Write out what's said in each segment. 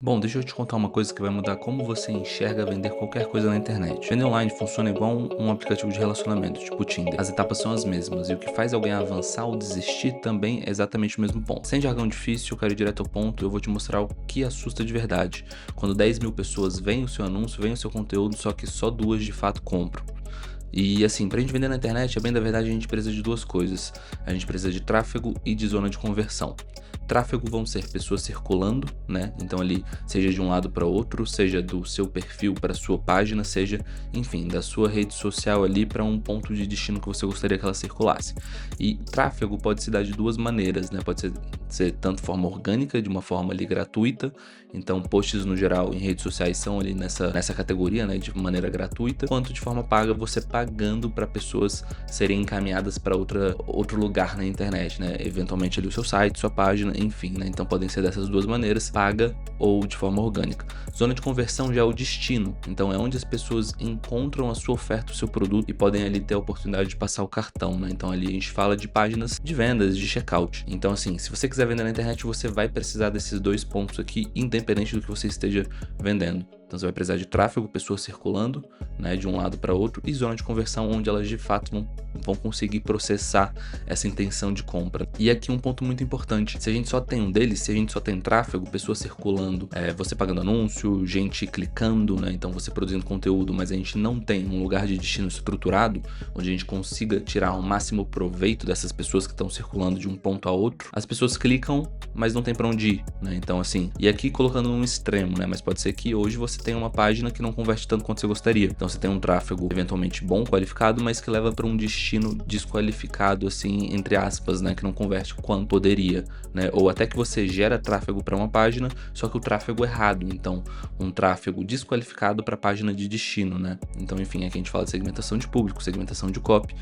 Bom, deixa eu te contar uma coisa que vai mudar como você enxerga vender qualquer coisa na internet. Vender online funciona igual um aplicativo de relacionamento, tipo o Tinder. As etapas são as mesmas, e o que faz alguém avançar ou desistir também é exatamente o mesmo ponto. Sem jargão difícil, eu quero ir direto ao ponto, eu vou te mostrar o que assusta de verdade. Quando 10 mil pessoas veem o seu anúncio, veem o seu conteúdo, só que só duas de fato compram. E assim, pra gente vender na internet, bem da verdade, a gente precisa de duas coisas. A gente precisa de tráfego e de zona de conversão. Tráfego vão ser pessoas circulando, né? Então ali, seja de um lado para outro, seja do seu perfil para sua página, seja, enfim, da sua rede social ali para um ponto de destino que você gostaria que ela circulasse. E tráfego pode se dar de duas maneiras, né? Pode ser tanto forma orgânica, de uma forma ali gratuita. Então, posts no geral em redes sociais são ali nessa categoria, né? De maneira gratuita, quanto de forma paga, você pagando para pessoas serem encaminhadas para outro lugar na internet, né? Eventualmente ali o seu site, sua página, enfim, né? Então podem ser dessas duas maneiras, paga ou de forma orgânica. Zona de conversão já é o destino, então é onde as pessoas encontram a sua oferta, o seu produto e podem ali ter a oportunidade de passar o cartão, né? Então ali a gente fala de páginas de vendas, de checkout. Então assim, se você quiser vender na internet, você vai precisar desses dois pontos aqui, independente do que você esteja vendendo. Então você vai precisar de tráfego, pessoas circulando, né, de um lado para outro, e zona de conversão onde elas de fato vão conseguir processar essa intenção de compra. E aqui um ponto muito importante, se a gente só tem um deles, se a gente só tem tráfego, pessoas circulando, você pagando anúncio, gente clicando, né, então você produzindo conteúdo, mas a gente não tem um lugar de destino estruturado, onde a gente consiga tirar o máximo proveito dessas pessoas que estão circulando de um ponto a outro, as pessoas clicam, mas não tem para onde ir, né, então assim, e aqui colocando num extremo, né, mas pode ser que hoje você tem uma página que não converte tanto quanto você gostaria. Então você tem um tráfego eventualmente bom, qualificado, mas que leva para um destino desqualificado, assim, entre aspas, né, que não converte quanto poderia, né? Ou até que você gera tráfego para uma página, só que o tráfego errado, então um tráfego desqualificado para a página de destino, né? Então, enfim, aqui a gente fala de segmentação de público, segmentação de copy,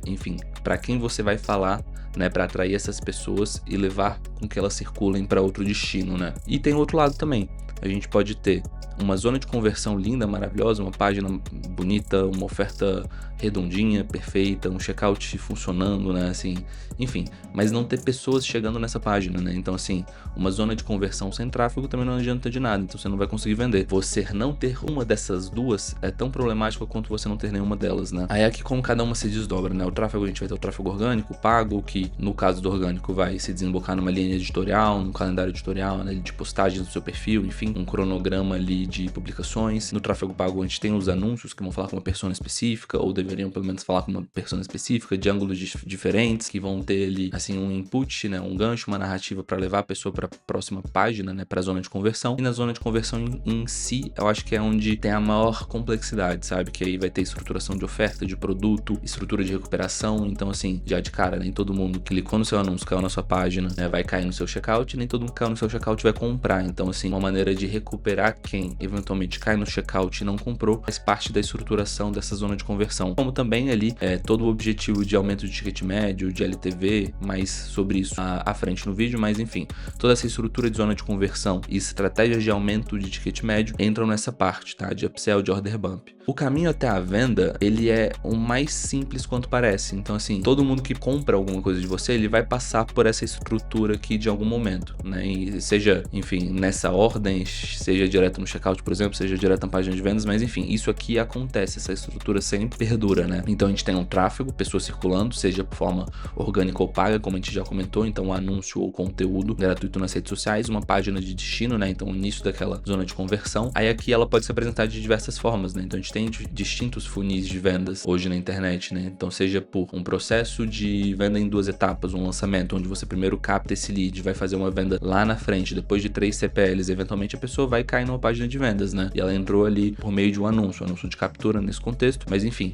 enfim, para quem você vai falar, né, para atrair essas pessoas e levar com que elas circulem para outro destino, né? E tem outro lado também. A gente pode ter uma zona de conversão linda, maravilhosa, uma página bonita, uma oferta redondinha, perfeita, um checkout funcionando, né, assim, enfim, mas não ter pessoas chegando nessa página, né, então assim, uma zona de conversão sem tráfego também não adianta de nada, então você não vai conseguir vender. Você não ter uma dessas duas é tão problemático quanto você não ter nenhuma delas, né. Aí aqui como cada uma se desdobra, né, o tráfego a gente vai ter o tráfego orgânico, pago, que no caso do orgânico vai se desembocar numa linha editorial, num calendário editorial, né, de postagens do seu perfil, enfim, um cronograma ali de publicações. No tráfego pago a gente tem os anúncios que vão falar com uma persona específica, ou deveriam pelo menos falar com uma persona específica, de ângulos diferentes, que vão ter ali, assim, um input, né, um gancho, uma narrativa para levar a pessoa para a próxima página, né, para a zona de conversão. E na zona de conversão em si, eu acho que é onde tem a maior complexidade, sabe? Que aí vai ter estruturação de oferta, de produto, estrutura de recuperação. Então, assim, já de cara, nem todo mundo que clicou no seu anúncio, caiu na sua página, né, vai cair no seu checkout, nem todo mundo que caiu no seu checkout vai comprar. Então, assim, uma maneira de recuperar quem eventualmente cai no checkout e não comprou faz parte da estruturação dessa zona de conversão. Como também ali todo o objetivo de aumento de ticket médio, de LTV, mais sobre isso à frente no vídeo, mas enfim, toda essa estrutura de zona de conversão e estratégias de aumento de ticket médio entram nessa parte, tá? De upsell, de order bump. O caminho até a venda, ele é o mais simples quanto parece. Então, assim, todo mundo que compra alguma coisa de você, ele vai passar por essa estrutura aqui de algum momento, né? E seja, enfim, nessa ordem, seja direto no checkout, por exemplo, seja direto na página de vendas, mas enfim, isso aqui acontece, essa estrutura sempre perdura, né? Então a gente tem um tráfego, pessoas circulando, seja por forma orgânica ou paga, como a gente já comentou, então um anúncio ou conteúdo gratuito nas redes sociais, uma página de destino, né? Então o início daquela zona de conversão. Aí aqui ela pode se apresentar de diversas formas, né? Então a gente tem distintos funis de vendas hoje na internet, né? Então seja por um processo de venda em duas etapas, um lançamento, onde você primeiro capta esse lead, vai fazer uma venda lá na frente, depois de 3 CPLs, eventualmente a pessoa vai cair numa página de vendas, né? E ela entrou ali por meio de um anúncio de captura nesse contexto, mas enfim,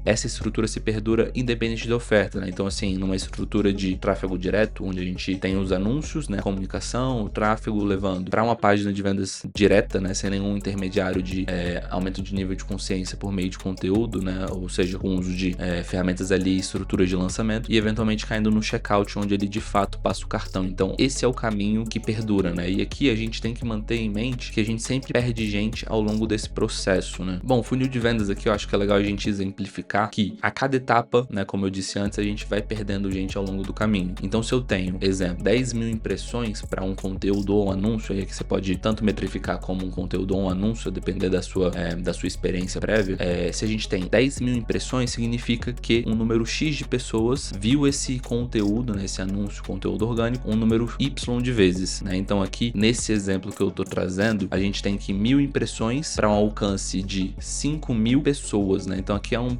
essa estrutura se perdura independente da oferta, né? Então assim, numa estrutura de tráfego direto, onde a gente tem os anúncios, né? Comunicação, o tráfego levando para uma página de vendas direta, né? Sem nenhum intermediário de aumento de nível de consciência por meio de conteúdo, né? Ou seja, com uso de ferramentas ali, estruturas de lançamento e eventualmente caindo no checkout, onde ele de fato passa o cartão. Então esse é o caminho que perdura, né? E aqui a gente tem que manter ter em mente que a gente sempre perde gente ao longo desse processo, né? Bom, funil de vendas aqui eu acho que é legal a gente exemplificar que a cada etapa, né, como eu disse antes, a gente vai perdendo gente ao longo do caminho. Então se eu tenho, exemplo, 10 mil impressões para um conteúdo ou um anúncio, aí aqui você pode tanto metrificar como um conteúdo ou um anúncio, depender da sua experiência prévia. Se a gente tem 10 mil impressões, significa que um número X de pessoas viu esse conteúdo, né, esse anúncio, conteúdo orgânico, um número Y de vezes, né? Então aqui, nesse exemplo que eu tô trazendo, a gente tem que 1000 impressões para um alcance de 5.000 pessoas, né? Então aqui é uma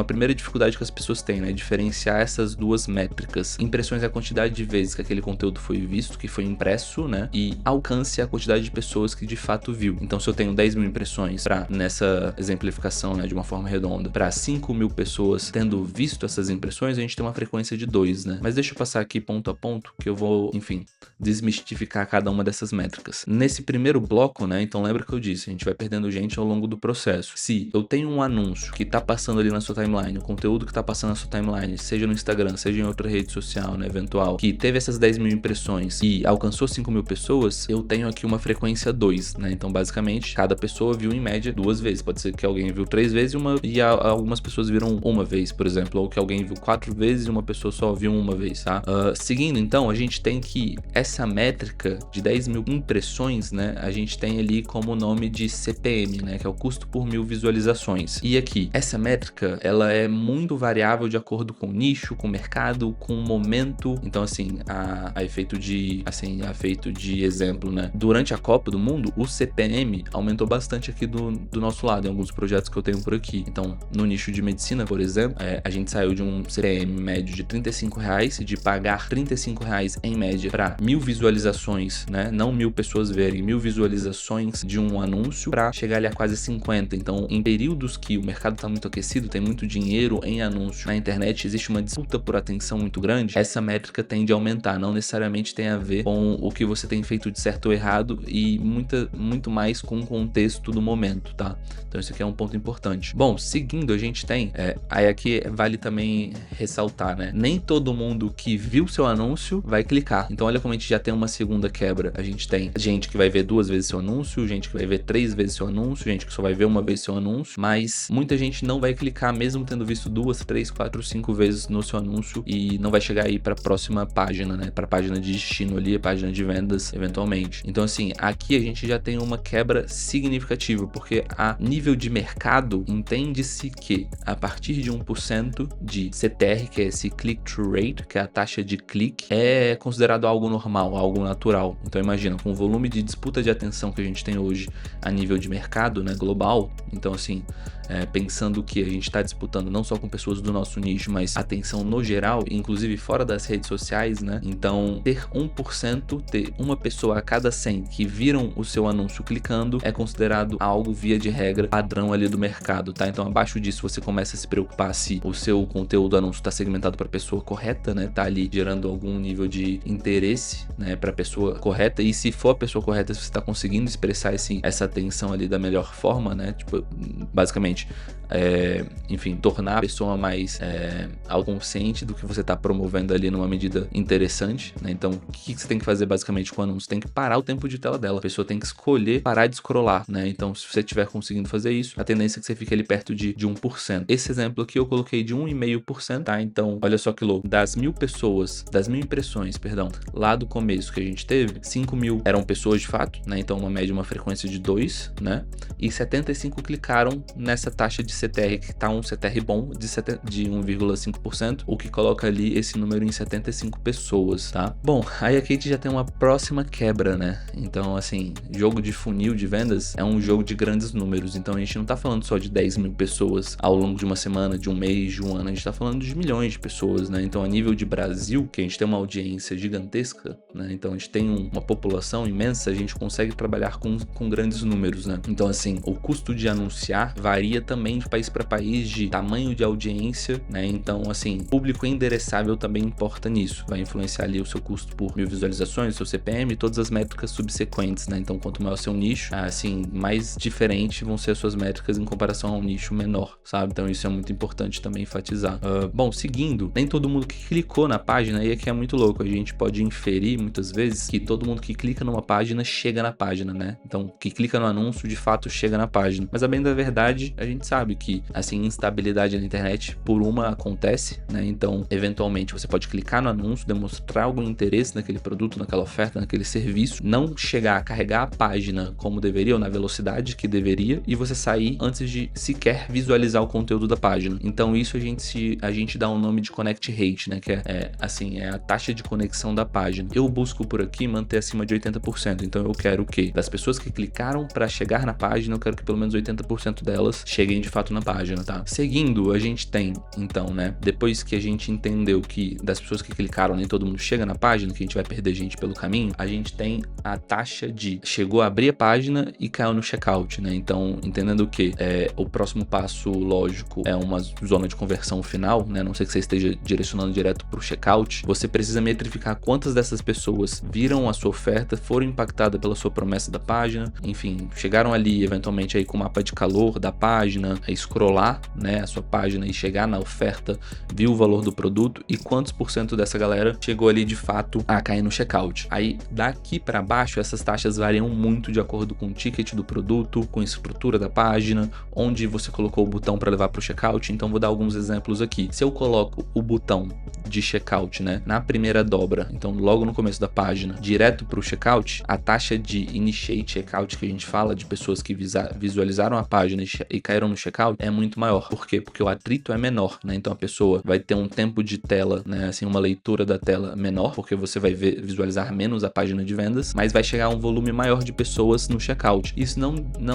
primeira dificuldade que as pessoas têm, né? Diferenciar essas duas métricas. Impressões é a quantidade de vezes que aquele conteúdo foi visto, que foi impresso, né? E alcance é a quantidade de pessoas que de fato viu. Então se eu tenho 10 mil impressões nessa exemplificação, né, de uma forma redonda, para 5.000 pessoas tendo visto essas impressões, a gente tem uma frequência de 2, né? Mas deixa eu passar aqui ponto a ponto, que eu vou, enfim, desmistificar cada uma dessas métricas. Nesse primeiro bloco, né, então lembra que eu disse, a gente vai perdendo gente ao longo do processo. Se eu tenho um anúncio que tá passando ali na sua timeline, o conteúdo que tá passando na sua timeline, seja no Instagram, seja em outra rede social, né, eventual, que teve essas 10 mil impressões e alcançou 5.000 pessoas, eu tenho aqui uma frequência 2, né? Então, basicamente, cada pessoa viu em média 2 vezes. Pode ser que alguém viu 3 vezes e algumas pessoas viram uma vez, por exemplo, ou que alguém viu 4 vezes e uma pessoa só viu uma vez, tá? Seguindo, então, a gente tem que essa métrica de 10 mil impressões, né, a gente tem ali como nome de CPM, né, que é o custo por 1000 visualizações. E aqui, essa métrica, ela é muito variável de acordo com o nicho, com o mercado, com o momento. Então, assim, a efeito de exemplo, né, durante a Copa do Mundo, o CPM aumentou bastante aqui do nosso lado, em alguns projetos que eu tenho por aqui. Então, no nicho de medicina, por exemplo, a gente saiu de um CPM médio de R$35, de pagar R$35 em média para 1000 visualizações, né, não 1000 pessoas verem, 1000 visualizações de um anúncio, para chegar ali a quase 50. Então, em períodos que o mercado está muito aquecido, tem muito dinheiro em anúncio na internet, existe uma disputa por atenção muito grande, essa métrica tende a aumentar, não necessariamente tem a ver com o que você tem feito de certo ou errado, e muito mais com o contexto do momento, tá? Então isso aqui é um ponto importante. Bom, seguindo, a gente tem, aí aqui vale também ressaltar, né? Nem todo mundo que viu seu anúncio vai clicar. Então olha como a gente já tem uma segunda quebra. A gente tem gente que vai ver 2 vezes seu anúncio, gente que vai ver 3 vezes seu anúncio, gente que só vai ver uma vez seu anúncio, mas muita gente não vai clicar mesmo tendo visto 2, 3, 4, 5 vezes no seu anúncio e não vai chegar aí para a próxima página, né? Para a página de destino ali, a página de vendas, eventualmente. Então assim, aqui a gente já tem uma quebra significativa, porque a nível de mercado, entende-se que a partir de 1% de CTR, que é esse click-through rate, que é a taxa de clique, é considerado algo normal, algo natural. Então imagina, com o volume de disputa de atenção que a gente tem hoje a nível de mercado, né, global, então assim, pensando que a gente está disputando não só com pessoas do nosso nicho, mas atenção no geral, inclusive fora das redes sociais, né? Então, ter 1%, ter uma pessoa a cada 100 que viram o seu anúncio clicando, é considerado algo, via de regra, padrão ali do mercado, tá? Então, abaixo disso, você começa a se preocupar se o seu conteúdo anúncio está segmentado para a pessoa correta, né? Tá ali gerando algum nível de interesse, né, para a pessoa correta, e se for a pessoa correta, se você está conseguindo expressar essa atenção ali da melhor forma, né? Tipo, basicamente, enfim, tornar a pessoa mais autoconsciente do que você está promovendo ali numa medida interessante, né? Então, o que você tem que fazer basicamente com o anúncio? Tem que parar o tempo de tela dela. A pessoa tem que escolher parar de scrollar, né? Então, se você estiver conseguindo fazer isso, a tendência é que você fique ali perto de 1%. Esse exemplo aqui eu coloquei de 1,5%, tá? Então, olha só que louco. Das 1000 impressões, perdão, lá do começo que a gente teve, 5.000 eram pessoas de fato, né? Então, uma média, uma frequência de 2, né? E 75 clicaram nessa taxa de CTR, que tá um CTR bom de 1,5%, o que coloca ali esse número em 75 pessoas, tá? Bom, aí aqui a gente já tem uma próxima quebra, né? Então, assim, jogo de funil de vendas é um jogo de grandes números, então a gente não tá falando só de 10 mil pessoas ao longo de uma semana, de um mês, de um ano, a gente tá falando de milhões de pessoas, né? Então, a nível de Brasil, que a gente tem uma audiência gigantesca, né? Então, a gente tem uma população imensa, a gente consegue trabalhar com grandes números, né? Então, assim, o custo de anunciar varia também de país para país, de tamanho de audiência, né? Então, assim, público endereçável também importa nisso, vai influenciar ali o seu custo por 1000 visualizações, o seu CPM e todas as métricas subsequentes, né? Então, quanto maior o seu nicho, assim, mais diferente vão ser as suas métricas em comparação ao nicho menor, sabe? Então, isso é muito importante também enfatizar. Bom, seguindo, nem todo mundo que clicou na página, e aqui é muito louco, a gente pode inferir muitas vezes que todo mundo que clica numa página página chega na página, né? Então, que clica no anúncio, de fato, chega na página. Mas a bem da verdade, a gente sabe que, assim, instabilidade na internet, por uma, acontece, né? Então, eventualmente, você pode clicar no anúncio, demonstrar algum interesse naquele produto, naquela oferta, naquele serviço, não chegar a carregar a página como deveria, ou na velocidade que deveria, e você sair antes de sequer visualizar o conteúdo da página. Então, isso a gente dá um nome de Connect Rate, né? Que é a taxa de conexão da página. Eu busco por aqui manter acima de 80%. Então, eu quero o quê? Das pessoas que clicaram para chegar na página, eu quero que pelo menos 80% delas cheguem de fato na página, tá? Seguindo, a gente tem, então, né? Depois que a gente entendeu que das pessoas que clicaram nem todo mundo chega na página, que a gente vai perder gente pelo caminho, a gente tem a taxa de chegou a abrir a página e caiu no checkout, né? Então, entendendo que o próximo passo lógico é uma zona de conversão final, né? A não sei que você esteja direcionando direto para o checkout, você precisa metrificar quantas dessas pessoas viram a sua oferta, foram impactadas pela sua promessa da página, enfim, chegaram ali eventualmente aí com o mapa de calor da página, a scrollar, né, a sua página e chegar na oferta, viu o valor do produto e quantos por cento dessa galera chegou ali de fato a cair no checkout. Aí daqui para baixo essas taxas variam muito de acordo com o ticket do produto, com a estrutura da página, onde você colocou o botão para levar para o checkout. Então vou dar alguns exemplos aqui. Se eu coloco o botão de checkout, né, na primeira dobra, então logo no começo da página, direto para o checkout, a taxa de initiate checkout que a gente fala de pessoas que visualizaram a página e caíram no checkout é muito maior. Por quê? Porque o atrito é menor, né? Então a pessoa vai ter um tempo de tela, né, assim, uma leitura da tela menor, porque você vai visualizar menos a página de vendas, mas vai chegar a um volume maior de pessoas no checkout. Isso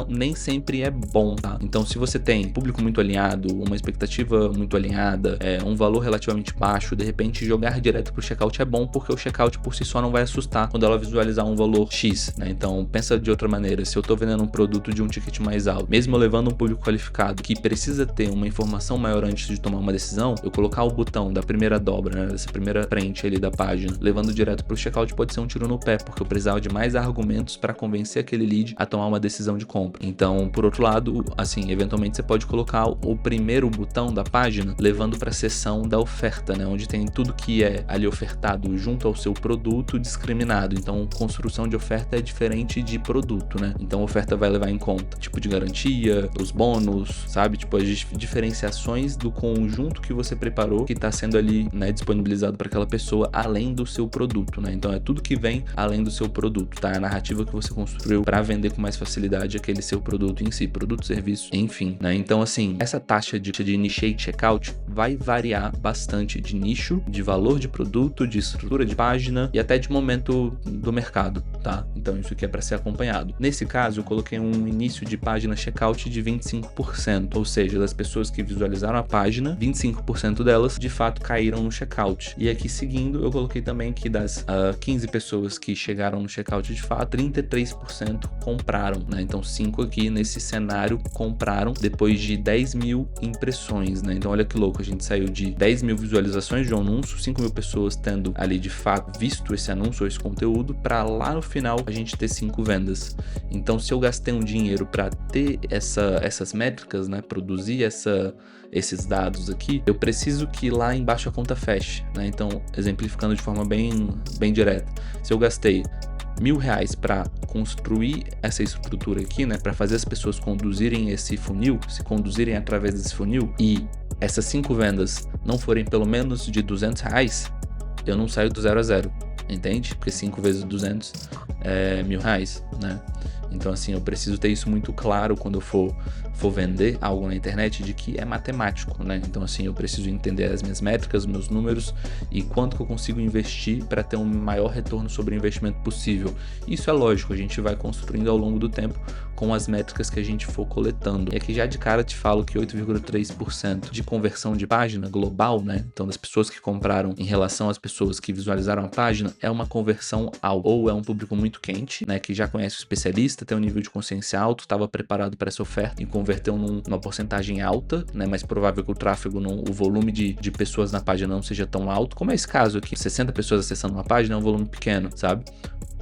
nem sempre é bom, tá? Então se você tem público muito alinhado, uma expectativa muito alinhada, um valor relativamente baixo, de repente jogar direto pro checkout é bom, porque o checkout por si só não vai assustar quando ela visualizar um valor X, né? Então pensa de outra maneira, se eu tô vendendo um produto de um ticket mais alto, mesmo eu levando um público qualificado que precisa ter uma informação maior antes de tomar uma decisão, eu colocar o botão da primeira dobra, né, dessa primeira frente ali da página, levando direto pro checkout pode ser um tiro no pé, porque eu precisava de mais argumentos para convencer aquele lead a tomar uma decisão de compra. Então, por outro lado, assim, eventualmente você pode colocar o primeiro botão da página levando para a seção da oferta, né, onde tem tudo que é ali ofertado junto ao seu produto discriminado. Então, construção de oferta é diferente de produto, né? Então, a oferta vai levar em conta tipo de garantia, os bônus, sabe? Tipo, as diferenciações do conjunto que você preparou que está sendo ali, né, disponibilizado para aquela pessoa além do seu produto, né? Então, é tudo que vem além do seu produto, tá? É a narrativa que você construiu para vender com mais facilidade aquele seu produto em si, produto, serviço, enfim, né? Então, assim, essa taxa de initiate checkout vai variar bastante de nicho, de valor de produto, de estrutura de página e até de momento do mercado, tá? Então isso aqui é para ser acompanhado. Nesse caso, eu coloquei um início de página checkout de 25%, ou seja, das pessoas que visualizaram a página, 25% delas de fato caíram no checkout. E aqui seguindo, eu coloquei também que das 15 pessoas que chegaram no checkout de fato, 33% compraram, né? Então 5 aqui nesse cenário compraram depois de 10 mil impressões, né? Então olha que louco, a gente saiu de 10 mil visualizações de um anúncio, 5 mil pessoas tendo ali de fato visto esse anúncio ou esse conteúdo, para lá no final a gente ter 5 vendas. Então se eu gastei um dinheiro para ter essas métricas, né, produzir esses dados aqui, eu preciso que lá embaixo a conta feche, né? Então, exemplificando de forma bem direta, se eu gastei R$1.000 para construir essa estrutura aqui, né, para fazer as pessoas conduzirem esse funil, se conduzirem através desse funil, e essas 5 vendas não forem pelo menos de R$200, eu não saio do 0 a 0, entende? Porque 5 vezes 200 é R$1.000, né? Então, assim, eu preciso ter isso muito claro quando eu for vender algo na internet, de que é matemático, né? Então, assim, eu preciso entender as minhas métricas, meus números e quanto que eu consigo investir para ter um maior retorno sobre o investimento possível. Isso é lógico, a gente vai construindo ao longo do tempo com as métricas que a gente for coletando. E aqui já de cara te falo que 8,3% de conversão de página global, né? Então, das pessoas que compraram em relação às pessoas que visualizaram a página, é uma conversão alta. Ou é um público muito quente, né? Que já conhece o especialista, tem um nível de consciência alto, estava preparado para essa oferta e converteu numa porcentagem alta, né? Mais provável que o tráfego, o volume de pessoas na página não seja tão alto, como é esse caso aqui. 60 pessoas acessando uma página é um volume pequeno, sabe?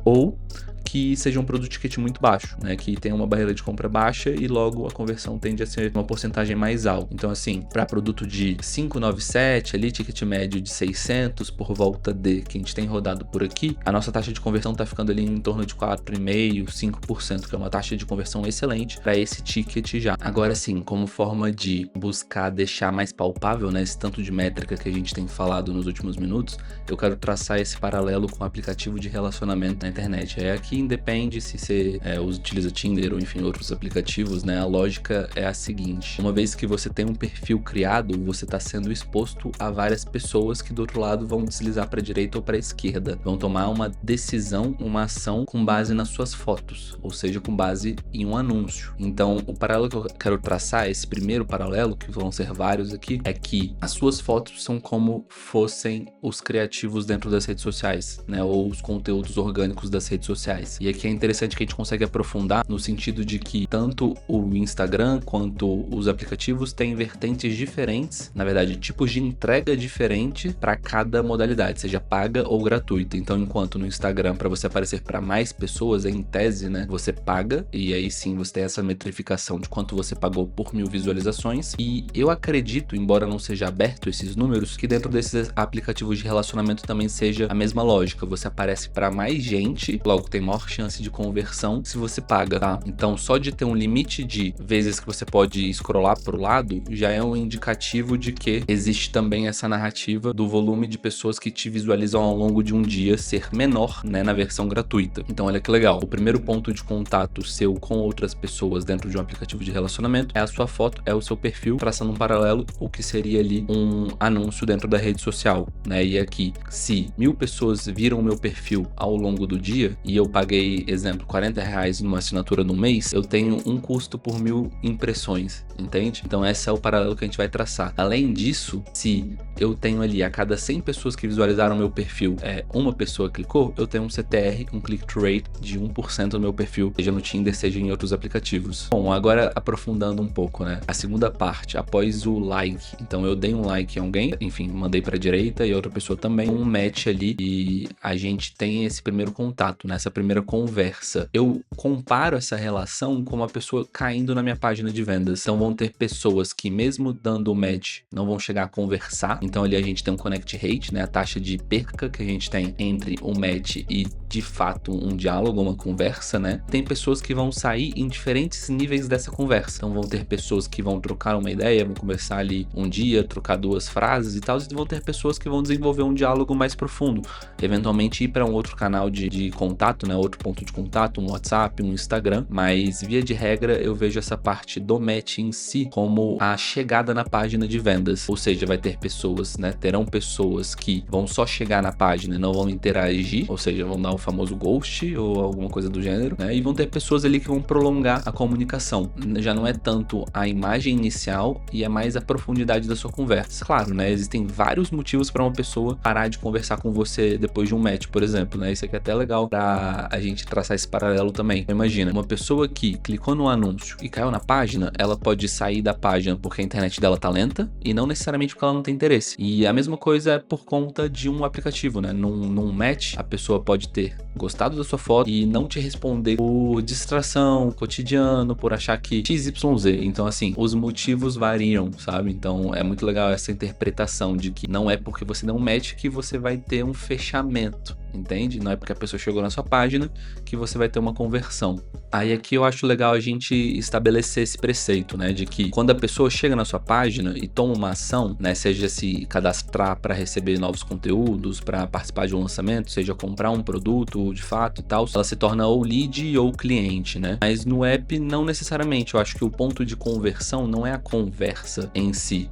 Ou que seja um produto de ticket muito baixo, né? Que tenha uma barreira de compra baixa e logo a conversão tende a ser uma porcentagem mais alta. Então, assim, para produto de 597, ali, ticket médio de 600 por volta de que a gente tem rodado por aqui, a nossa taxa de conversão tá ficando ali em torno de 4,5%, 5%, que é uma taxa de conversão excelente para esse ticket já. Agora sim, como forma de buscar deixar mais palpável, né, esse tanto de métrica que a gente tem falado nos últimos minutos, eu quero traçar esse paralelo com o aplicativo de relacionamento na internet. Aqui independe se você utiliza Tinder ou enfim outros aplicativos, né? A lógica é a seguinte: uma vez que você tem um perfil criado, você está sendo exposto a várias pessoas que do outro lado vão deslizar para a direita ou para a esquerda, vão tomar uma decisão, uma ação com base nas suas fotos, ou seja, com base em um anúncio. Então, o paralelo que eu quero traçar, esse primeiro paralelo, que vão ser vários aqui, é que as suas fotos são como fossem os criativos dentro das redes sociais, né? Ou os conteúdos orgânicos das redes sociais. E aqui é interessante que a gente consegue aprofundar no sentido de que tanto o Instagram quanto os aplicativos têm vertentes diferentes, na verdade, tipos de entrega diferente para cada modalidade, seja paga ou gratuita. Então, enquanto no Instagram, para você aparecer para mais pessoas, em tese, né, você paga, e aí sim você tem essa metrificação de quanto você pagou por 1000 visualizações. E eu acredito, embora não seja aberto esses números, que dentro desses aplicativos de relacionamento também seja a mesma lógica. Você aparece para mais gente, logo tem maior chance de conversão se você paga, tá? Então, só de ter um limite de vezes que você pode scrollar pro lado, já é um indicativo de que existe também essa narrativa do volume de pessoas que te visualizam ao longo de um dia ser menor, né, na versão gratuita. Então, olha que legal. O primeiro ponto de contato seu com outras pessoas dentro de um aplicativo de relacionamento é a sua foto, é o seu perfil, traçando um paralelo, o que seria ali um anúncio dentro da rede social, né? E aqui, se 1000 pessoas viram o meu perfil ao longo do dia e eu paguei, exemplo, R$40 numa assinatura no mês, eu tenho um custo por 1000 impressões, entende? Então esse é o paralelo que a gente vai traçar. Além disso, se eu tenho ali a cada 100 pessoas que visualizaram meu perfil, uma pessoa clicou, eu tenho um CTR, um click-through rate de 1% no meu perfil, seja no Tinder, seja em outros aplicativos. Bom, agora aprofundando um pouco, né? A segunda parte, após o like. Então eu dei um like em alguém, enfim, mandei pra direita e outra pessoa também, um match ali e a gente tem esse primeiro contato, né? Essa primeira conversa. Eu comparo essa relação com uma pessoa caindo na minha página de vendas. Então vão ter pessoas que mesmo dando o match não vão chegar a conversar. Então ali a gente tem um connect rate, né? A taxa de perca que a gente tem entre um match e de fato um diálogo, uma conversa, né? Tem pessoas que vão sair em diferentes níveis dessa conversa. Então vão ter pessoas que vão trocar uma ideia, vão conversar ali um dia, trocar 2 frases e tal, e vão ter pessoas que vão desenvolver um diálogo mais profundo, eventualmente ir para um outro canal de contato, né? Outro ponto de contato, um WhatsApp, um Instagram, mas via de regra eu vejo essa parte do match em si como a chegada na página de vendas, ou seja, vai ter pessoas, né? Terão pessoas que vão só chegar na página e não vão interagir, ou seja, vão dar o famoso ghost ou alguma coisa do gênero, né? E vão ter pessoas ali que vão prolongar a comunicação. Já não é tanto a imagem inicial e é mais a profundidade da sua conversa. Claro, né? Existem vários motivos para uma pessoa parar de conversar com você depois de um match, por exemplo, né? Isso aqui é até legal pra a gente traçar esse paralelo também. Então, imagina, uma pessoa que clicou no anúncio e caiu na página, ela pode sair da página porque a internet dela tá lenta e não necessariamente porque ela não tem interesse. E a mesma coisa é por conta de um aplicativo, né? Num match, a pessoa pode ter gostado da sua foto e não te responder por distração, cotidiano, por achar que XYZ. Então, assim, os motivos variam, sabe? Então, é muito legal essa interpretação de que não é porque você deu um match que você vai ter um fechamento, entende? Não é porque a pessoa chegou na sua página que você vai ter uma conversão. Aí aqui eu acho legal a gente estabelecer esse preceito, né? De que quando a pessoa chega na sua página e toma uma ação, né? Seja se cadastrar para receber novos conteúdos, para participar de um lançamento, seja comprar um produto de fato e tal, ela se torna ou lead ou cliente, né? Mas no app não necessariamente. Eu acho que o ponto de conversão não é a conversa em si.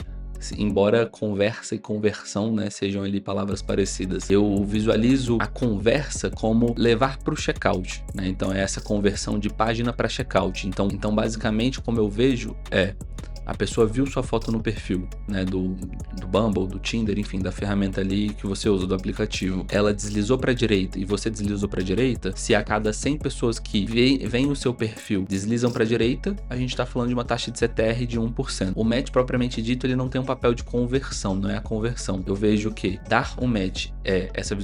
Embora conversa e conversão, né, sejam ali palavras parecidas, eu visualizo a conversa como levar para o checkout, né? Então é essa conversão de página para checkout. Então basicamente como eu vejo A pessoa viu sua foto no perfil, né, do Bumble, do Tinder, enfim, da ferramenta ali que você usa, do aplicativo. Ela deslizou pra direita e você deslizou pra direita, se a cada 100 pessoas que veem o seu perfil deslizam pra direita, a gente tá falando de uma taxa de CTR de 1%. O match, propriamente dito, ele não tem um papel de conversão, não é a conversão. Eu vejo que dar um match é essa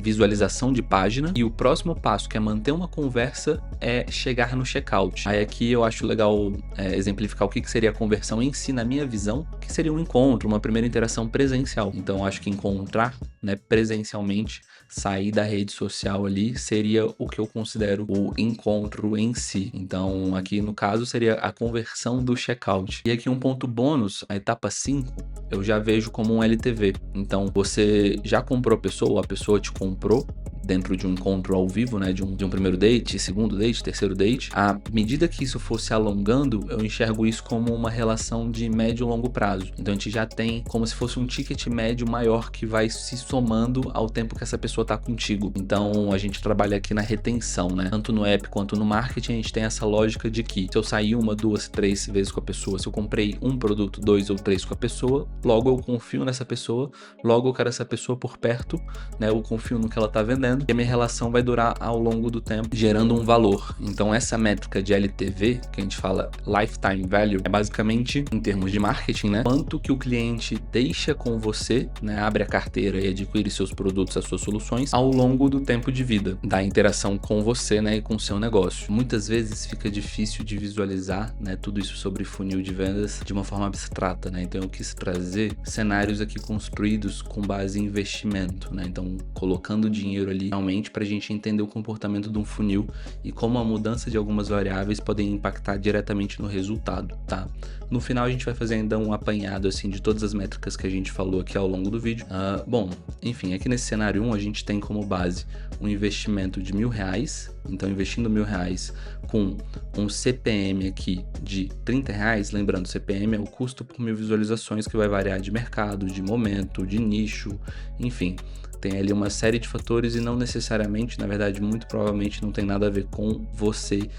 visualização de página, e o próximo passo, que é manter uma conversa, é chegar no checkout. Aí aqui eu acho legal exemplificar o que seria a conversão em si, na minha visão, que seria um encontro, uma primeira interação presencial. Então acho que encontrar, né, presencialmente, sair da rede social ali, seria o que eu considero o encontro em si. Então aqui no caso seria a conversão do checkout. E aqui um ponto bônus, a etapa 5, eu já vejo como um LTV. Então você já comprou a pessoa te comprou dentro de um encontro ao vivo, né, de um primeiro date, segundo date, terceiro date. À medida que isso for se alongando, eu enxergo isso como uma relação de médio e longo prazo. Então a gente já tem como se fosse um ticket médio maior que vai se somando ao tempo que essa pessoa tá contigo. Então a gente trabalha aqui na retenção, né? Tanto no app quanto no marketing, a gente tem essa lógica de que se eu sair 1, 2, 3 vezes com a pessoa, se eu comprei um produto, 2 ou 3 com a pessoa, logo eu confio nessa pessoa, logo eu quero essa pessoa por perto, né? Eu confio no que ela tá vendendo, e a minha relação vai durar ao longo do tempo, gerando um valor. Então essa métrica de LTV, que a gente fala Lifetime Value, é basicamente, em termos de marketing, né, quanto que o cliente deixa com você, né, abre a carteira e adquire seus produtos, as suas soluções, ao longo do tempo de vida, da interação com você, né, e com o seu negócio. Muitas vezes fica difícil de visualizar, né, tudo isso sobre funil de vendas de uma forma abstrata, né, então eu quis trazer cenários aqui construídos com base em investimento, né, então colocando dinheiro ali realmente para a gente entender o comportamento de um funil e como a mudança de algumas variáveis podem impactar diretamente no resultado, tá? No final a gente vai fazer ainda um apanhado assim de todas as métricas que a gente falou aqui ao longo do vídeo. Bom, enfim, aqui nesse cenário 1 a gente tem como base um investimento de R$1.000, então investindo R$1.000 com um CPM aqui de R$30, lembrando, CPM é o custo por 1.000 visualizações, que vai variar de mercado, de momento, de nicho, enfim. Tem ali uma série de fatores e não necessariamente, na verdade, muito provavelmente não tem nada a ver com você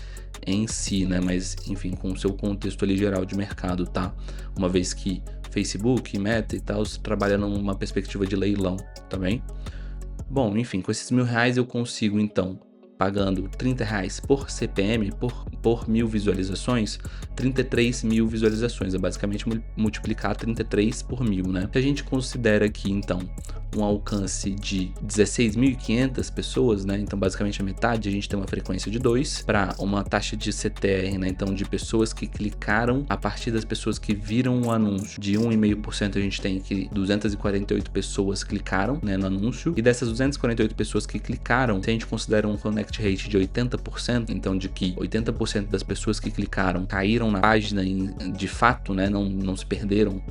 em si, né? Mas, enfim, com o seu contexto ali geral de mercado, tá? Uma vez que Facebook, Meta e tal trabalham numa perspectiva de leilão, tá bem? Bom, enfim, com esses R$1.000 eu consigo, então, pagando R$30 por CPM, por 1.000 visualizações, 33.000 visualizações. É basicamente multiplicar 33 por 1.000, né? Se a gente considera aqui, então, um alcance de 16.500 pessoas, né? Então, basicamente a metade, a gente tem uma frequência de 2 para uma taxa de CTR, né? Então, de pessoas que clicaram a partir das pessoas que viram o anúncio. De 1,5% a gente tem que 248 pessoas clicaram, né, no anúncio. E dessas 248 pessoas que clicaram, se a gente considera um connect rate de 80%, então de que 80% das pessoas que clicaram caíram na página de fato, né? Não se perderam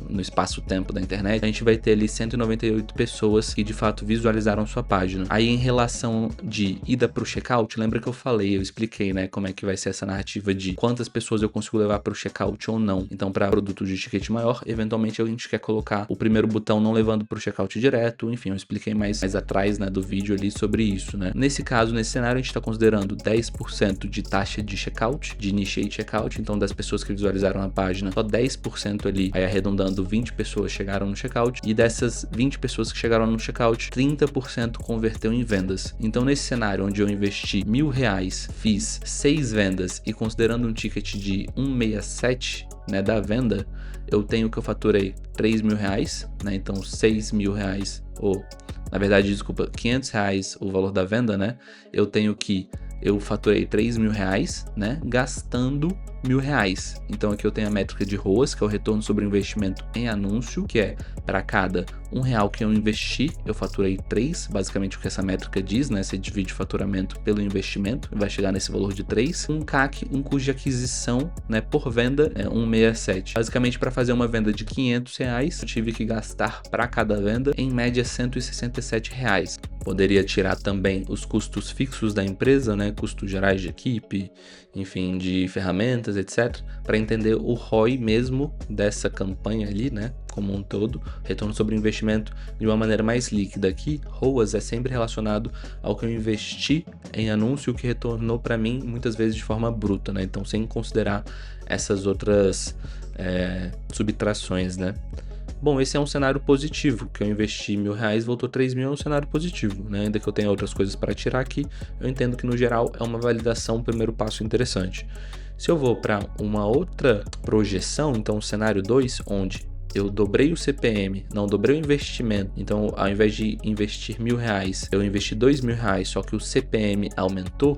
no espaço-tempo da internet, a gente vai ter ali 198 pessoas que de fato visualizaram sua página. Aí em relação de ida para o checkout, lembra que eu expliquei, né, como é que vai ser essa narrativa de quantas pessoas eu consigo levar para o checkout ou não. Então para produtos de ticket maior, eventualmente a gente quer colocar o primeiro botão não levando para o checkout direto, enfim, eu expliquei mais atrás, né, do vídeo ali sobre isso, né. Nesse caso, nesse cenário, a gente está considerando 10% de taxa de checkout, de initiate checkout, então das pessoas que visualizaram a página, só 10% ali, aí arredondando, 20 pessoas chegaram no checkout, e dessas 20 pessoas que chegaram no checkout, 30% converteu em vendas. Então nesse cenário onde eu investi R$1.000, fiz 6 vendas e considerando um ticket de 167, né, da venda, eu tenho que eu faturei R$3.000, né, então R$6.000, ou na verdade, desculpa, R$500 o valor da venda, né, eu faturei R$3.000, né, gastando R$1.000. Então aqui eu tenho a métrica de ROAS, que é o retorno sobre o investimento em anúncio, que é para cada R$1 que eu investi, eu faturei 3, basicamente o que essa métrica diz, né? Você divide o faturamento pelo investimento e vai chegar nesse valor de 3. Um CAC, um custo de aquisição, né, por venda é 1,67. Basicamente, para fazer uma venda de R$500, eu tive que gastar para cada venda, em média, R$167. Poderia tirar também os custos fixos da empresa, né, custos gerais de equipe, enfim, de ferramentas, etc, para entender o ROI mesmo dessa campanha ali, né, como um todo, retorno sobre investimento de uma maneira mais líquida. Aqui, ROAS é sempre relacionado ao que eu investi em anúncio, que retornou para mim muitas vezes de forma bruta, né? Então, sem considerar essas outras subtrações, né? Bom, esse é um cenário positivo, que eu investi R$1.000, voltou 3.000, é um cenário positivo, né? Ainda que eu tenha outras coisas para tirar aqui, eu entendo que no geral é uma validação, um primeiro passo interessante. Se eu vou para uma outra projeção, então o cenário 2, onde eu dobrei o CPM, não dobrei o investimento, então ao invés de investir R$1.000, eu investi R$2.000, só que o CPM aumentou,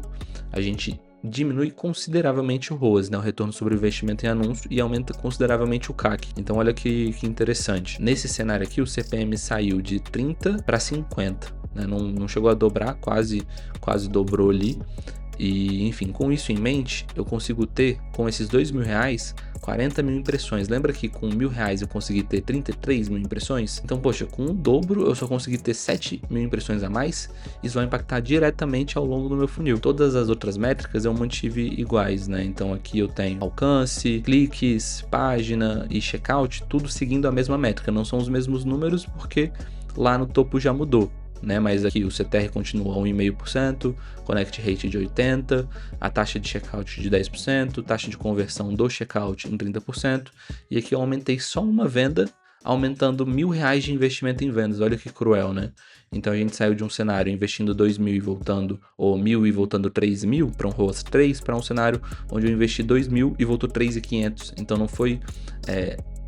a gente diminui consideravelmente o ROAS, né, o retorno sobre o investimento em anúncio, e aumenta consideravelmente o CAC. Então olha que interessante. Nesse cenário aqui, o CPM saiu de 30 para 50, né, não chegou a dobrar, quase dobrou ali. E, enfim, com isso em mente, eu consigo ter, com esses R$2.000, 40.000 impressões. Lembra que com R$1.000 eu consegui ter 33.000 impressões? Então, poxa, com o dobro eu só consegui ter 7.000 impressões a mais. Isso vai impactar diretamente ao longo do meu funil. Todas as outras métricas eu mantive iguais, né? Então aqui eu tenho alcance, cliques, página e checkout, tudo seguindo a mesma métrica. Não são os mesmos números porque lá no topo já mudou, né? Mas aqui o CTR continua 1,5%, Connect Rate de 80%, a taxa de checkout de 10%, taxa de conversão do checkout em 30%, e aqui eu aumentei só uma venda, aumentando R$1.000 de investimento em vendas. Olha que cruel, né? Então a gente saiu de um cenário investindo 2.000 e voltando, ou 1.000 e voltando 3.000 para um ROAS 3, para um cenário onde eu investi 2.000 e voltou 3.500. Então não foi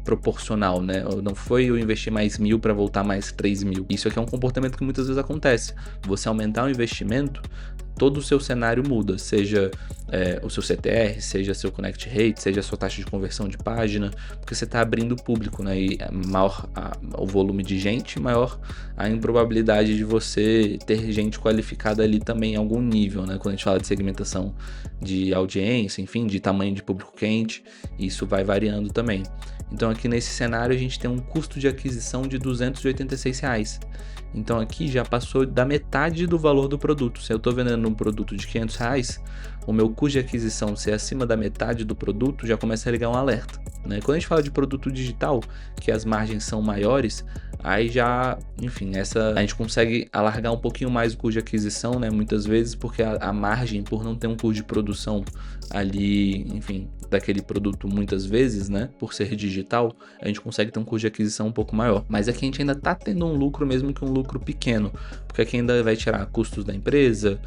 proporcional, né? Não foi eu investir mais 1.000 para voltar mais 3.000. Isso aqui é um comportamento que muitas vezes acontece. Você aumentar o investimento, todo o seu cenário muda, seja o seu CTR, seja seu Connect Rate, seja a sua taxa de conversão de página, porque você está abrindo o público, né? E maior o volume de gente, maior a improbabilidade de você ter gente qualificada ali também em algum nível, né? Quando a gente fala de segmentação de audiência, enfim, de tamanho de público quente, isso vai variando também. Então aqui nesse cenário a gente tem um custo de aquisição de R$286. Então aqui já passou da metade do valor do produto. Se eu estou vendendo um produto de R$500, o meu custo de aquisição ser acima da metade do produto já começa a ligar um alerta, né? Quando a gente fala de produto digital, que as margens são maiores, aí já, enfim, a gente consegue alargar um pouquinho mais o custo de aquisição, né? Muitas vezes porque a margem, por não ter um custo de produção ali, enfim, daquele produto muitas vezes, né? Por ser digital, a gente consegue ter um custo de aquisição um pouco maior. Mas aqui a gente ainda tá tendo um lucro, mesmo que um lucro pequeno, porque aqui ainda vai tirar custos da empresa,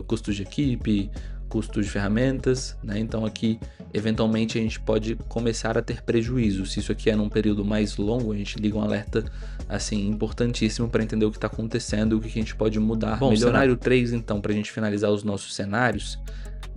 custos de equipe, custos de ferramentas, né? Então aqui eventualmente a gente pode começar a ter prejuízo. Se isso aqui é num período mais longo, a gente liga um alerta assim importantíssimo para entender o que está acontecendo e o que a gente pode mudar. Bom, cenário 3, então, para a gente finalizar os nossos cenários.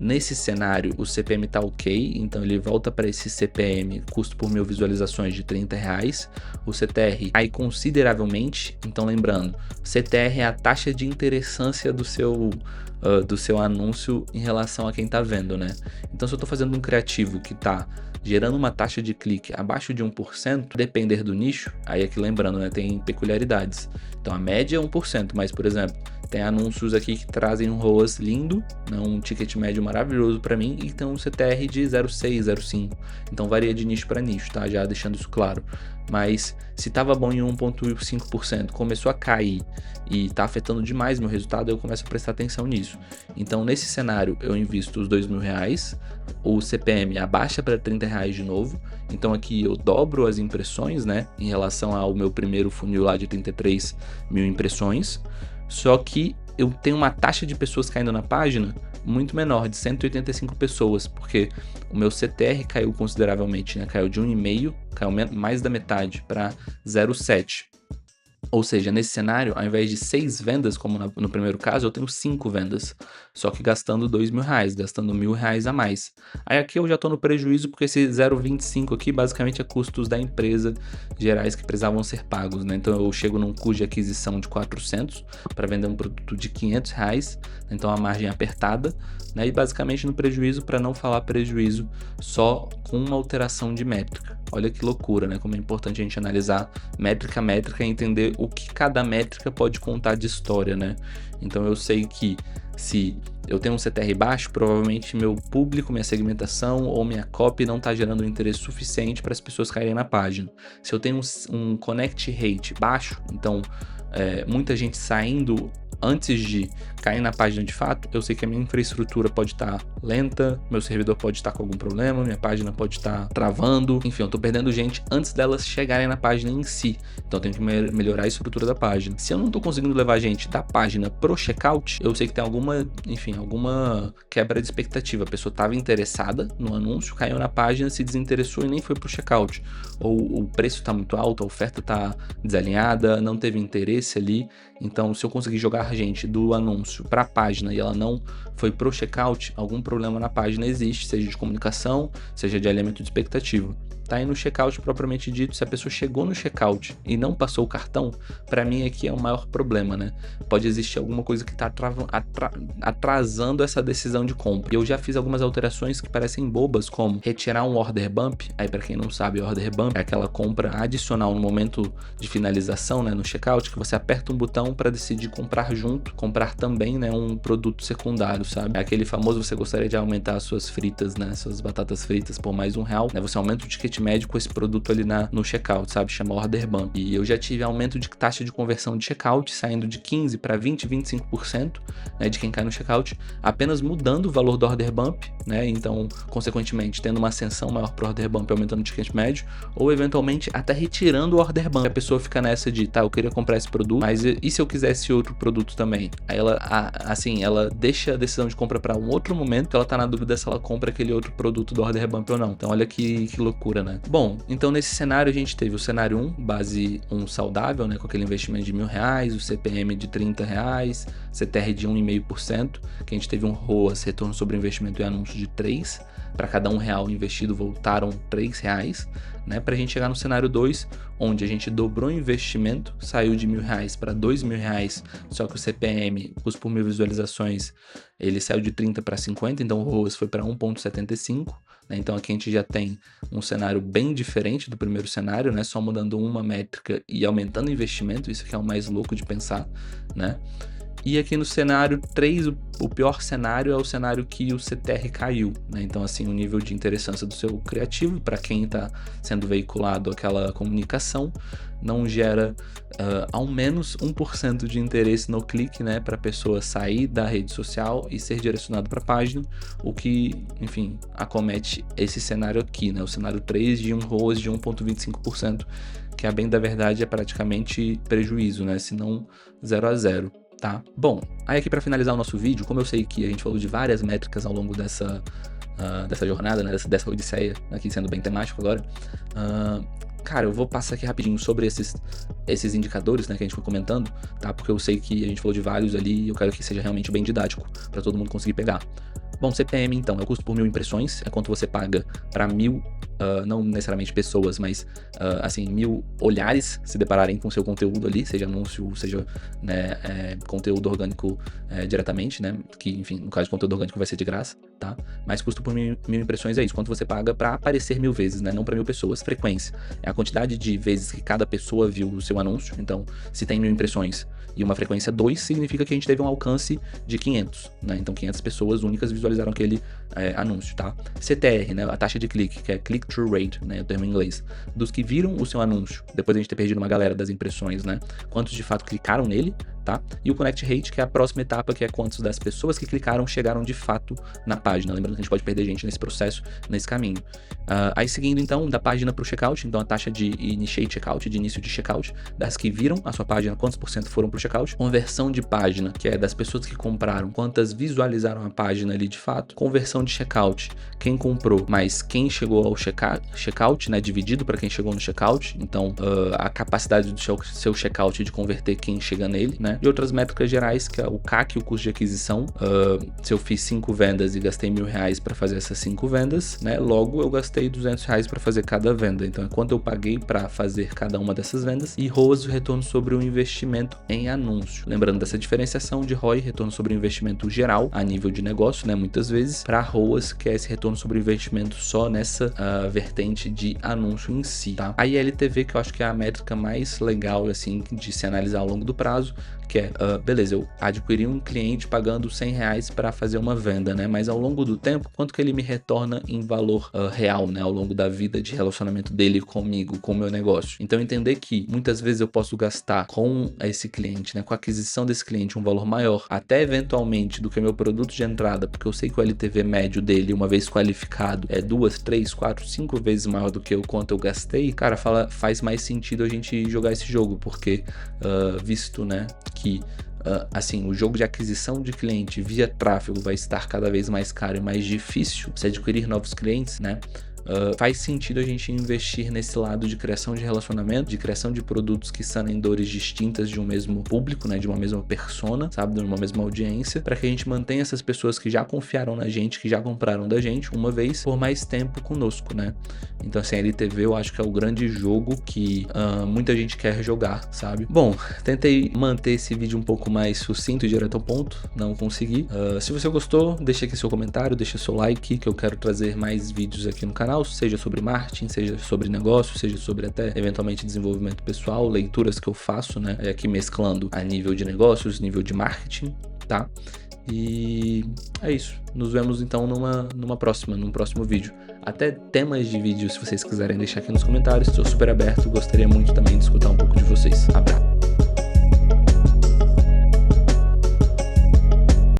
Nesse cenário, o CPM está ok, então ele volta para esse CPM, custo por 1.000 visualizações de R$30. O CTR cai consideravelmente, então lembrando, CTR é a taxa de interessância do seu anúncio em relação a quem está vendo, né? Então se eu estou fazendo um criativo que está gerando uma taxa de clique abaixo de 1%, depender do nicho, aí aqui lembrando, né, tem peculiaridades. Então a média é 1%, mas por exemplo, tem anúncios aqui que trazem um ROAS lindo, né, um ticket médio maravilhoso para mim, e tem um CTR de 0,6, 0,5. Então varia de nicho para nicho, tá? Já deixando isso claro. Mas se estava bom em 1,5%, começou a cair e está afetando demais meu resultado, eu começo a prestar atenção nisso. Então nesse cenário eu invisto os R$2.000, o CPM abaixa para R$30 de novo, então aqui eu dobro as impressões, né, em relação ao meu primeiro funil lá de 33.000 impressões, só que eu tenho uma taxa de pessoas caindo na página muito menor, de 185 pessoas, porque o meu CTR caiu consideravelmente, né? Caiu de 1,5, caiu mais da metade para 0,7. Ou seja, nesse cenário, ao invés de 6 vendas, como no primeiro caso, eu tenho 5 vendas, só que gastando R$2.000, gastando R$1.000 a mais. Aí aqui eu já estou no prejuízo, porque esse 0,25 aqui basicamente é custos da empresa gerais que precisavam ser pagos, né? Então eu chego num custo de aquisição de 400 para vender um produto de R$500, então a margem é apertada, né? E basicamente no prejuízo, para não falar prejuízo, só com uma alteração de métrica. Olha que loucura, né? Como é importante a gente analisar métrica a métrica e entender o que cada métrica pode contar de história, né? Então eu sei que Se eu tenho um CTR baixo, provavelmente meu público, minha segmentação ou minha copy não está gerando um interesse suficiente para as pessoas caírem na página. Se eu tenho um connect rate baixo, então muita gente saindo antes de cair na página de fato, eu sei que a minha infraestrutura pode estar lenta, meu servidor pode estar com algum problema, minha página pode estar travando, enfim, eu estou perdendo gente antes delas chegarem na página em si, então eu tenho que melhorar a estrutura da página. Se eu não estou conseguindo levar gente da página pro checkout, eu sei que tem alguma quebra de expectativa, a pessoa estava interessada no anúncio, caiu na página, se desinteressou e nem foi pro checkout, ou o preço está muito alto, a oferta está desalinhada, não teve interesse ali. Então, se eu conseguir jogar gente do anúncio para a página e ela não foi pro checkout, algum problema na página existe, seja de comunicação, seja de alinhamento de expectativa. Tá? E no checkout propriamente dito, se a pessoa chegou no checkout e não passou o cartão, para mim aqui é o maior problema, né? Pode existir alguma coisa que está atrasando essa decisão de compra. Eu já fiz algumas alterações que parecem bobas, como retirar um order bump. Aí, para quem não sabe, order bump é aquela compra adicional no momento de finalização, né, no checkout, que você aperta um botão para decidir comprar junto, comprar também, né, um produto secundário, sabe? É aquele famoso, você gostaria de aumentar as suas fritas, né, suas batatas fritas por mais R$1, né? Você aumenta o ticket médio com esse produto ali no checkout, sabe? Chama order bump. E eu já tive aumento de taxa de conversão de checkout, saindo de 15% para 20-25%, né, de quem cai no checkout, apenas mudando o valor do order bump, né? Então, consequentemente, tendo uma ascensão maior pro order bump, aumentando o ticket médio, ou eventualmente até retirando o order bump. A pessoa fica nessa de, tá, eu queria comprar esse produto, mas e se eu quisesse outro produto também? Aí ela deixa a decisão de compra para um outro momento, ela tá na dúvida se ela compra aquele outro produto do order bump ou não. Então, olha que loucura, né? Bom, então nesse cenário a gente teve o cenário 1, base 1 saudável, né, com aquele investimento de R$1.000, o CPM de R$30, CTR de 1,5%, que a gente teve um ROAS, retorno sobre investimento e anúncio de 3, para cada R$1 investido voltaram R$3, né, para a gente chegar no cenário 2, onde a gente dobrou o investimento, saiu de R$1.000 para R$2.000, só que o CPM, custo por 1.000 visualizações, ele saiu de 30 para 50, então o ROAS foi para 1,75, né, então aqui a gente já tem um cenário bem diferente do primeiro cenário, né, só mudando uma métrica e aumentando o investimento, isso que é o mais louco de pensar, né. E aqui no cenário 3, o pior cenário é o cenário que o CTR caiu, né? Então, assim, o nível de interessância do seu criativo, para quem está sendo veiculado aquela comunicação, não gera ao menos 1% de interesse no clique, né? Para a pessoa sair da rede social e ser direcionado para a página, o que, enfim, acomete esse cenário aqui, né? O cenário 3 de um ROAS de 1,25%, que a bem da verdade é praticamente prejuízo, né? Se não 0-0. Tá? Bom, aí aqui para finalizar o nosso vídeo, como eu sei que a gente falou de várias métricas ao longo dessa jornada, né, dessa odisseia, aqui sendo bem temático agora, cara, eu vou passar aqui rapidinho sobre esses indicadores, né, que a gente foi comentando, tá? Porque eu sei que a gente falou de vários ali e eu quero que seja realmente bem didático para todo mundo conseguir pegar. Bom, CPM então é o custo por 1.000 impressões, é quanto você paga para 1.000, não necessariamente pessoas, mas assim, 1.000 olhares se depararem com o seu conteúdo ali, seja anúncio, seja, né, conteúdo orgânico diretamente, né, que enfim, no caso de conteúdo orgânico vai ser de graça, tá? Mas custo por 1.000 impressões é isso, quanto você paga para aparecer 1.000 vezes, né, não para 1.000 pessoas. Frequência é a quantidade de vezes que cada pessoa viu o seu anúncio, então se tem 1.000 impressões e uma frequência 2, significa que a gente teve um alcance de 500, né? Então 500 pessoas únicas visualizaram aquele anúncio, tá? CTR, né? A taxa de clique, que é click-through rate, né? O termo em inglês. Dos que viram o seu anúncio, depois de a gente ter perdido uma galera das impressões, né? Quantos de fato clicaram nele, tá? E o connect rate, que é a próxima etapa, que é quantos das pessoas que clicaram chegaram de fato na página. Lembrando que a gente pode perder gente nesse processo, nesse caminho. Aí seguindo então da página para o checkout, então a taxa de initiate checkout, de início de checkout, das que viram a sua página, quantos por cento foram para o checkout. Conversão de página, que é das pessoas que compraram, quantas visualizaram a página ali de fato. Conversão de checkout, quem comprou, mas quem chegou ao checkout, né, dividido para quem chegou no checkout. Então a capacidade do seu checkout de converter quem chega nele, né? E outras métricas gerais, que é o CAC, o custo de aquisição. Se eu fiz 5 vendas e gastei R$1.000 para fazer essas 5 vendas, né? Logo eu gastei R$200 para fazer cada venda. Então é quanto eu paguei para fazer cada uma dessas vendas. E ROAS, o retorno sobre o investimento em anúncio. Lembrando dessa diferenciação de ROI, retorno sobre o investimento geral a nível de negócio, né? Muitas vezes, para ROAS, que é esse retorno sobre o investimento só nessa vertente de anúncio em si, tá? A ILTV, que eu acho que é a métrica mais legal, assim, de se analisar ao longo do prazo, que é, beleza, eu adquiri um cliente pagando R$100 para fazer uma venda, né? Mas ao longo do tempo, quanto que ele me retorna em valor real, né? Ao longo da vida de relacionamento dele comigo, com o meu negócio. Então entender que muitas vezes eu posso gastar com esse cliente, né? Com a aquisição desse cliente um valor maior, até eventualmente do que meu produto de entrada, porque eu sei que o LTV médio dele, uma vez qualificado, é 2, 3, 4, 5 vezes maior do que o quanto eu gastei. Cara, faz mais sentido a gente jogar esse jogo, porque visto, né, que assim, o jogo de aquisição de cliente via tráfego vai estar cada vez mais caro e mais difícil se adquirir novos clientes, né? Faz sentido a gente investir nesse lado de criação de relacionamento, de criação de produtos que sanem dores distintas de um mesmo público, né, de uma mesma persona, sabe, de uma mesma audiência, para que a gente mantenha essas pessoas que já confiaram na gente, que já compraram da gente uma vez por mais tempo conosco, né? Então assim, a LTV eu acho que é o grande jogo que muita gente quer jogar, sabe? Bom, tentei manter esse vídeo um pouco mais sucinto e direto ao ponto, não consegui. Se você gostou, deixa aqui seu comentário, deixa seu like, que eu quero trazer mais vídeos aqui no canal, seja sobre marketing, seja sobre negócio, seja sobre até eventualmente desenvolvimento pessoal, leituras que eu faço, né, aqui mesclando a nível de negócios, nível de marketing, tá? E é isso, nos vemos então num próximo vídeo. Até temas de vídeo, se vocês quiserem deixar aqui nos comentários, estou super aberto, gostaria muito também de escutar um pouco de vocês. Abraço!